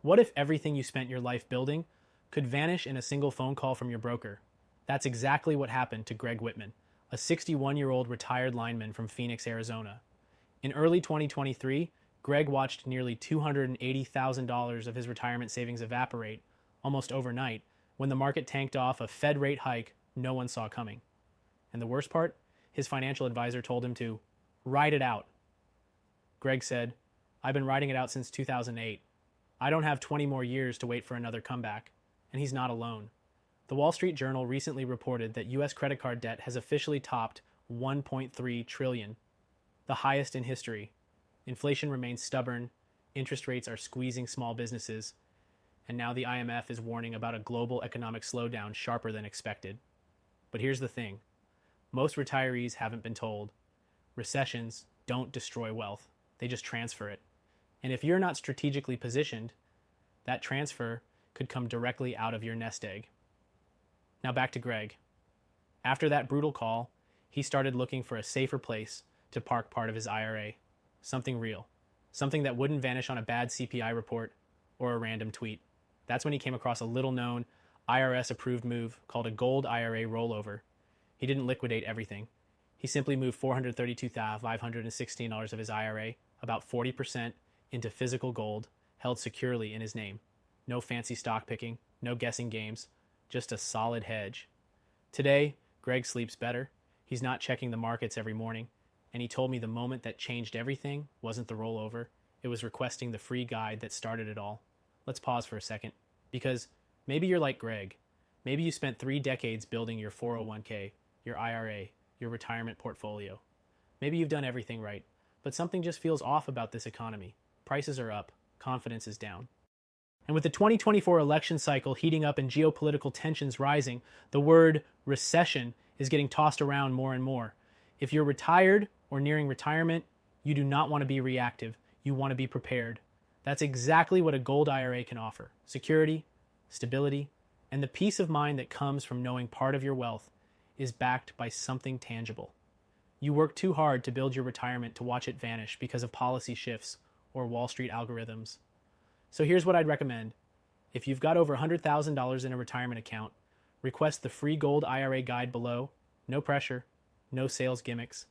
What if everything you spent your life building could vanish in a single phone call from your broker? That's exactly what happened to Greg Whitman, a 61-year-old retired lineman from Phoenix, Arizona. In early 2023, Greg watched nearly $280,000 of his retirement savings evaporate almost overnight when the market tanked off a Fed rate hike no one saw coming. And the worst part? His financial advisor told him to ride it out. Greg said, "I've been riding it out since 2008. I don't have 20 more years to wait for another comeback." And he's not alone. The Wall Street Journal recently reported that U.S. credit card debt has officially topped $1.3 trillion, the highest in history. Inflation remains stubborn, interest rates are squeezing small businesses, and now the IMF is warning about a global economic slowdown sharper than expected. But here's the thing. Most retirees haven't been told. Recessions don't destroy wealth. They just transfer it. And if you're not strategically positioned, that transfer could come directly out of your nest egg. Now back to Greg. After that brutal call, he started looking for a safer place to park part of his IRA. Something real. Something that wouldn't vanish on a bad CPI report or a random tweet. That's when he came across a little-known IRS-approved move called a gold IRA rollover. He didn't liquidate everything. He simply moved $432,516 of his IRA, about 40%, into physical gold, held securely in his name. No fancy stock picking, no guessing games, just a solid hedge. Today, Greg sleeps better. He's not checking the markets every morning, and he told me the moment that changed everything wasn't the rollover, it was requesting the free guide that started it all. Let's pause for a second, because maybe you're like Greg. Maybe you spent 3 decades building your 401k, your IRA, your retirement portfolio. Maybe you've done everything right, but something just feels off about this economy. Prices are up, confidence is down. And with the 2024 election cycle heating up and geopolitical tensions rising, the word recession is getting tossed around more and more. If you're retired or nearing retirement, you do not want to be reactive. You want to be prepared. That's exactly what a gold IRA can offer. Security, stability, and the peace of mind that comes from knowing part of your wealth is backed by something tangible. You work too hard to build your retirement to watch it vanish because of policy shifts or Wall Street algorithms. So here's what I'd recommend. If you've got over $100,000 in a retirement account, request the free gold IRA guide below. No pressure, no sales gimmicks,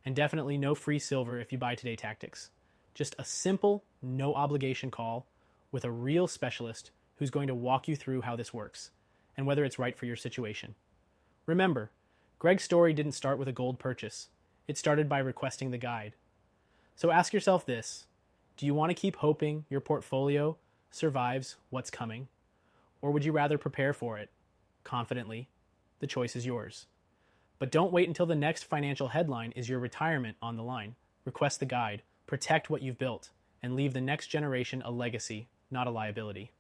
and definitely no free silver if you buy Today Tactics. Just a simple, no obligation call with a real specialist who's going to walk you through how this works and whether it's right for your situation. Remember, Greg's story didn't start with a gold purchase. It started by requesting the guide. So ask yourself this. Do you want to keep hoping your portfolio survives what's coming? Or would you rather prepare for it confidently? The choice is yours. But don't wait until the next financial headline is your retirement on the line. Request the guide, protect what you've built, and leave the next generation a legacy, not a liability.